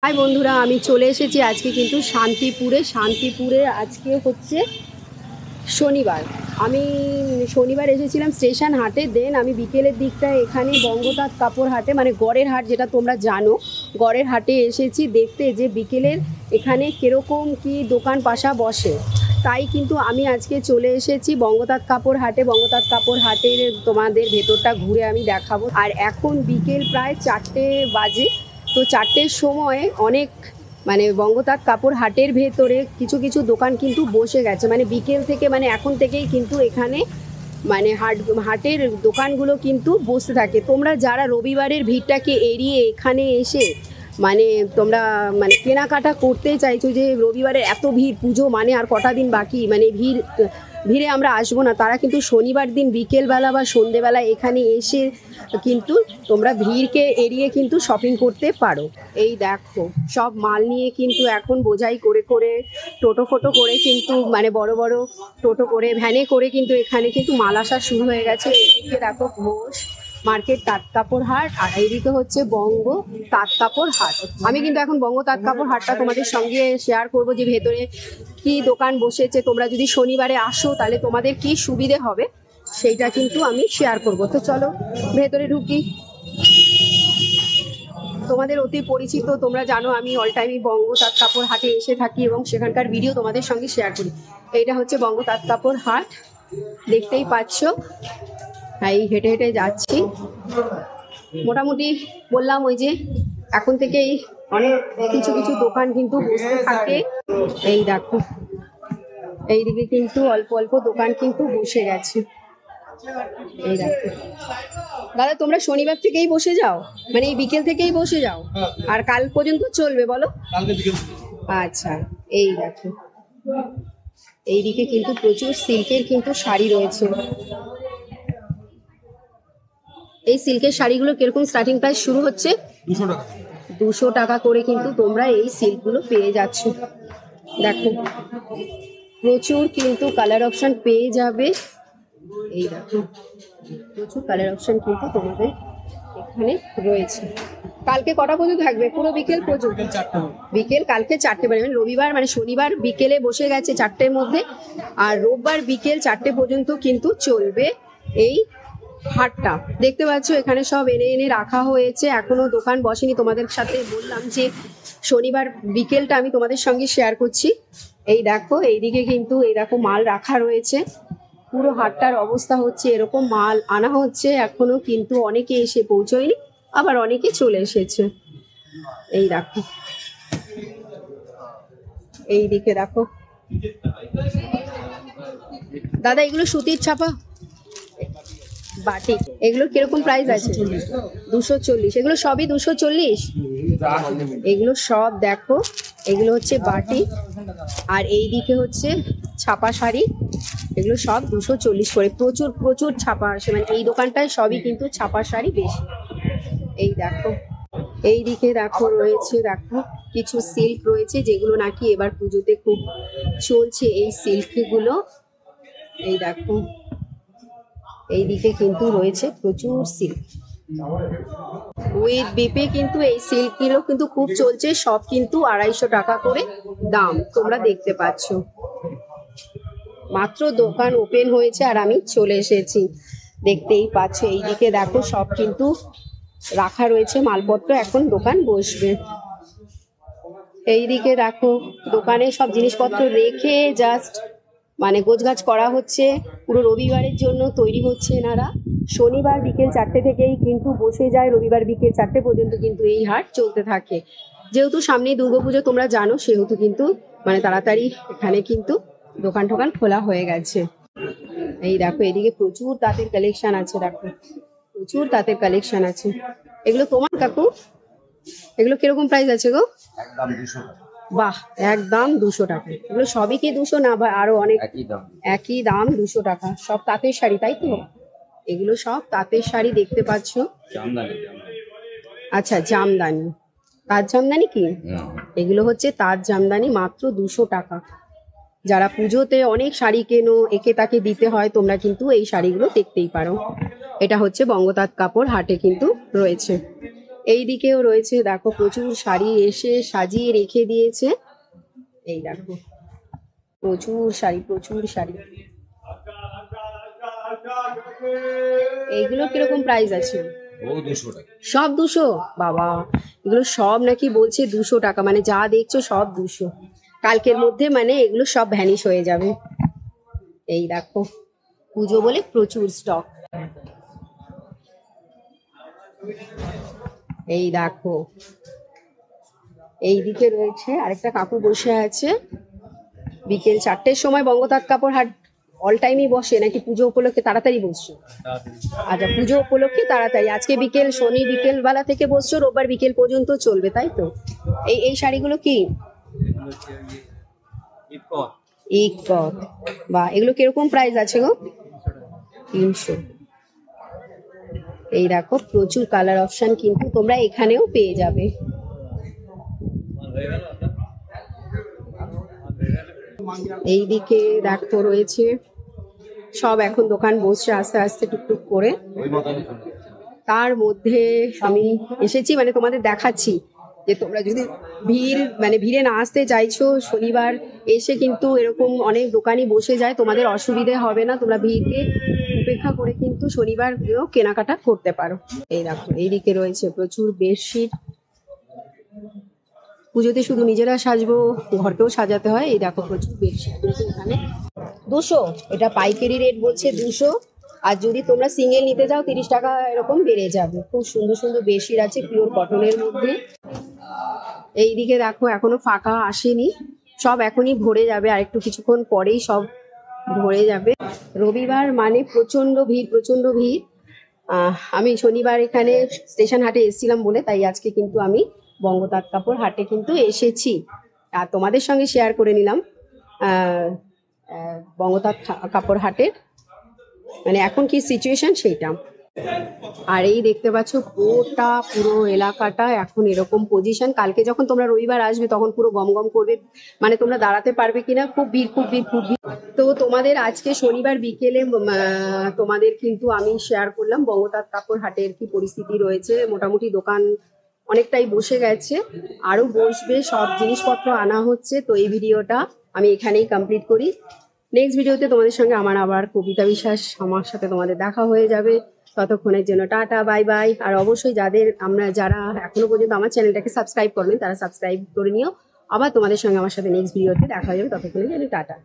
High বন্ধুরা, আমি চলে এসেছি আজকে কিন্তু শান্তিপুরে আজকে হচ্ছে শনিবার। আমি শনিবার এসেছিলাম স্টেশন হাটে, দেন আমি বিকেলের দিকটা এখানে বঙ্গতাঁত কাপড় হাটে মানে গড়ের হাট, যেটা তোমরা জানো, গড়ের হাটে এসেছি দেখতে যে বিকেলের এখানে কীরকম কি দোকান পাশা বসে। তাই কিন্তু আমি আজকে চলে এসেছি বঙ্গতাঁত কাপড় হাটে। বঙ্গতাঁত কাপড় হাটের তোমাদের ভেতরটা ঘুরে আমি দেখাবো। আর এখন বিকেল প্রায় 4টে বাজে। তো 4টের সময় অনেক মানে বঙ্গতাঁত কাপড় হাটের ভেতরে কিছু কিছু দোকান কিন্তু বসে গেছে, মানে বিকেল থেকে মানে এখন থেকেই কিন্তু এখানে মানে হাটের দোকানগুলো কিন্তু বসতে থাকে। তোমরা যারা রবিবারের ভিড়টাকে এড়িয়ে এখানে এসে মানে তোমরা মানে কেনাকাটা করতে চাইছো, যে রবিবারে এত ভিড়, পুজো মানে আর কটা দিন বাকি, মানে ভিড়ে আমরা আসবো না, তারা কিন্তু শনিবার দিন বিকেলবেলা বা সন্ধেবেলা এখানে এসে কিন্তু তোমরা ভিড়কে এড়িয়ে কিন্তু শপিং করতে পারো। এই দেখো সব মাল নিয়ে কিন্তু এখন বোঝাই করে করে টোটো ফোটো করে কিন্তু মানে বড় বড় টোটো করে ভ্যানে করে কিন্তু এখানে কিন্তু মাল আসা শুরু হয়ে গেছে। এইদিকে দেখো ঘোষ মার্কেট তাঁত কাপড় হাট, আর এইদিকে হচ্ছে বঙ্গ তাঁত কাপড় হাট। আমি কিন্তু এখন বঙ্গ তাঁত কাপড় হাটটা তোমাদের সঙ্গে শেয়ার করব, যে ভেতরে কি দোকান বসেছে। তোমরা যদি শনিবারে আসো তাহলে তোমাদের কি সুবিধে হবে সেইটা কিন্তু আমি শেয়ার করব। তো চলো ভেতরে ঢুকি। তোমাদের অতি পরিচিত, তোমরা জানো আমি অল টাইমই বঙ্গ তাঁত কাপড় হাটে এসে থাকি এবং সেখানকার ভিডিও তোমাদের সঙ্গে শেয়ার করি। এইটা হচ্ছে বঙ্গ তাঁত কাপড় হাট, দেখতেই পাচ্ছ। এই হেঁটে হেঁটে যাচ্ছি। মোটামুটি বললাম ওই যে এখন থেকেই অনেক কিছু কিছু দোকান কিন্তু বসতে থাকে। এই দেখো এইদিকে কিন্তু অল্প অল্প দোকান কিন্তু বসে গেছে। এই দেখো দাদা, তোমরা শনিবার থেকেই বসে যাও, মানে এই বিকেল থেকেই বসে যাও আর কাল পর্যন্ত চলবে বলো? আচ্ছা, এই দেখো এইদিকে কিন্তু প্রচুর সিল্কের কিন্তু শাড়ি রয়েছে। এই সিল্কের শাড়িগুলো কিরকম স্টার্টিং প্রাইস শুরু হচ্ছে? 200 টাকা করে কিন্তু তোমরা এই সিল্কগুলো পেয়ে যাচ্ছ। দেখো প্রচুর কিন্তু কালার অপশন পেয়ে যাবে। এই দেখো প্রচুর কালার অপশন কিন্তু তোমাদের এখানে রয়েছে। কালকে কটা পর্যন্ত থাকবে? পুরো বিকেল পর্যন্ত? বিকেল কালকে 4টে বাজে, মানে রবিবার মানে শনিবার বিকেলে বসে গেছে 4টের মধ্যে, আর রোববার বিকেল 4টে পর্যন্ত কিন্তু চলবে এই হাটটা। দেখতে পাচ্ছ এখানে সব এনে এনে রাখা হয়েছে, এখনো দোকান বসেনি। তোমাদের সাথে বললাম যে শনিবার বিকেলটা আমি তোমাদের সঙ্গে শেয়ার করছি। এই দেখো এইদিকে কিন্তু এই দেখো মাল রাখা রয়েছে। পুরো হাটটার অবস্থা হচ্ছে এরকম, মাল আনা হচ্ছে এখনো কিন্তু অনেকে এসে পৌঁছয়নি, আবার অনেকে চলে এসেছে। এই দেখো এইদিকে দেখো দাদা, এগুলো সুতির ছাপা বাটিক, এগুলো কিরকম প্রাইস আছে? 240। এগুলো সবই 240? এগুলো সব দেখো, এগুলো হচ্ছে বাটিক, আর এইদিকে হচ্ছে ছাপা শাড়ি। এগুলো সব 240 করে। প্রচুর প্রচুর ছাপা আসে, মানে এই দোকানটায় সবই কিন্তু ছাপা শাড়ি বেশি। এই দেখো এইদিকে দেখো রয়েছে, দেখো কিছু সিল্ক রয়েছে যেগুলো নাকি এবার পুজোতে খুব চলছে এই সিল্কগুলো। এই দেখো এইদিকে কিন্তু রয়েছে প্রচুর সিল্ক উইথ বিপি, কিন্তু এই সিল্কগুলো কিন্তু খুব চলছে, সব কিন্তু 250 টাকা করে দাম। তোমরা দেখতে পাচ্ছ মাত্র দোকান ওপেন হয়েছে আর আমি চলে এসেছি, দেখতেই পাচ্ছ। এইদিকে দেখো সব কিন্তু রাখা রয়েছে মালপত্র, এখন দোকান বসবে। এইদিকে দেখো দোকানে সব জিনিসপত্র রেখে জাস্ট মানে গোছগাছ করা হচ্ছে, পুরো রবিবারের জন্য তৈরি হচ্ছে এনারা। শনিবার বিকেল 4টে থেকেই কিন্তু বসে যায়, রবিবার বিকেল 4টে পর্যন্ত কিন্তু এই হাট চলতে থাকে। যেহেতু সামনেই দুর্গাপুজো তোমরা জানো, সেহেতু কিন্তু মানে তাড়াতাড়ি এখানে কিন্তু দোকান টোকান খোলা হয়ে গেছে। এই দেখো এদিকে প্রচুর তাঁতের কালেকশন আছে, দেখো প্রচুর তাঁতের কালেকশন আছে। এগুলো তোমার কাকু? এগুলো কিরকম প্রাইস আছে গো? একদম 200 টাকা। বাহ, একদম 200 টাকা। এগুলো সবই কি 200 না বা আরো অনেক? একই দাম 200 টাকা। সব তাঁতের শাড়ি তাই তো? এগুলো সব তাঁতের শাড়ি দেখতে পাচ্ছ। আচ্ছা জামদানি, তাঁত জামদানি কি? এগুলো হচ্ছে তাঁত জামদানি, মাত্র 200 টাকা। যারা পুজোতে অনেক শাড়ি কেনো, একে তাকে দিতে হয়, তোমরা কিন্তু এই শাড়িগুলো দেখতেই পারো। এটা হচ্ছে বঙ্গতাঁত কাপড় হাটে কিন্তু রয়েছে। এই দিকেও রয়েছে, দেখো প্রচুর শাড়ি এসে সাজিয়ে রেখে দিয়েছে। এই দেখো প্রচুর শাড়ি, প্রচুর শাড়ি। এইগুলো কিরকম প্রাইস আছে? সব 200? বাবা, এগুলো সব নাকি বলছে 200 টাকা, মানে যা দেখছো সব 200। কালকের মধ্যে মানে এগুলো সব ভ্যানিশ হয়ে যাবে। এই দেখো পুজো বলে প্রচুর স্টক। এই দেখো এইদিকে রয়েছে আরেকটা কাকু বসে আছে। বিকেল 4টের সময় বঙ্গতাঁত কাপড় হাট অল টাইমই বসে নাকি পুজো উপলক্ষে তাড়াতাড়ি বসছে? আচ্ছা, পুজো উপলক্ষে তাড়াতাড়ি। আজকে বিকেল, শনি বিকেল বেলা থেকে বসছো, রোববার বিকেল পর্যন্ত চলবে, তাই তো? এই এই শাড়িগুলো কি? ইকত। বা এগুলো কিরকম প্রাইস আছে গো? 300। এই দেখো প্রচুর কালার অপশন কিন্তু তোমরা এখানেও পেয়ে যাবে। এইদিকে দেখো রয়েছে সব, এখন দোকান বসছে আস্তে আস্তে টুকটুক করে। তার মধ্যে আমি এসেছি মানে তোমাদের দেখাচ্ছি যে তোমরা যদি ভিড়ে না আসতে চাইছো, শনিবার এসে কিন্তু এরকম অনেক দোকানই বসে যায়, তোমাদের অসুবিধে হবে না। তোমরা ভিড়কে উপেক্ষা করে কিন্তু শনিবার কেনাকাটা করতে পারো। এই দেখো এইদিকে রয়েছে প্রচুর বেডশিট। পুজোতে শুধু নিজেরা সাজবো, ঘরকেও সাজাতে হয়। এই দেখো প্রচুর বেডশিট রয়েছে এখানে। 200, এটা পাইকারি রেট বলছে 200। আর যদি তোমরা সিঙ্গেল নিতে যাও 30 টাকা এরকম বেড়ে যাবে। খুব সুন্দর সুন্দর বেডশিট আছে পিওর কটনের মধ্যে। এইদিকে দেখো এখনো ফাঁকা আসেনি, সব এখনই ভরে যাবে, আর একটু কিছুক্ষণ পরেই সব ভরে যাবে। রবিবার মানে প্রচন্ড ভিড়, প্রচন্ড ভিড়। আমি শনিবার এখানে স্টেশন হাটে এসেছিলাম বলে তাই আজকে কিন্তু আমি বঙ্গতাঁত কাপড় হাটে কিন্তু এসেছি, আর তোমাদের সঙ্গে শেয়ার করে নিলাম বঙ্গতাঁত কাপড় হাটের মানে এখন কি সিচুয়েশন সেইটা। আর এই দেখতে পাচ্ছ গোটা পুরো এলাকাটা এখন এরকম পজিশন। কালকে যখন তোমরা রবিবার আসবে তখন পুরো গমগম করবে, মানে তোমরা দাঁড়াতে পারবে কিনা, খুব ভিড় খুব ভিড় খুব ভিড়। তো তোমাদের আজকে শনিবার বিকেলে তোমাদের কিন্তু আমি শেয়ার করলাম বঙ্গতাঁত কাপড় হাটের কি পরিস্থিতি রয়েছে। মোটামুটি দোকান অনেকটাই বসে গেছে, আরো বসবে, সব জিনিসপত্র আনা হচ্ছে। তো এই ভিডিওটা আমি এখানেই কমপ্লিট করি। নেক্সট ভিডিওতে তোমাদের সঙ্গে আমার আবার কবিতা বিশ্বাস আমার সাথে তোমাদের দেখা হয়ে যাবে। ততক্ষণের জন্য টাটা, বাই বাই। আর অবশ্যই যারা এখনো পর্যন্ত আমার চ্যানেলটাকে সাবস্ক্রাইব করবেন তারা সাবস্ক্রাইব করে নিও। আবার তোমাদের সঙ্গে আমার সাথে নেক্সট ভিডিওতে দেখা হয়ে যাবে। ততক্ষণের জন্য টাটা।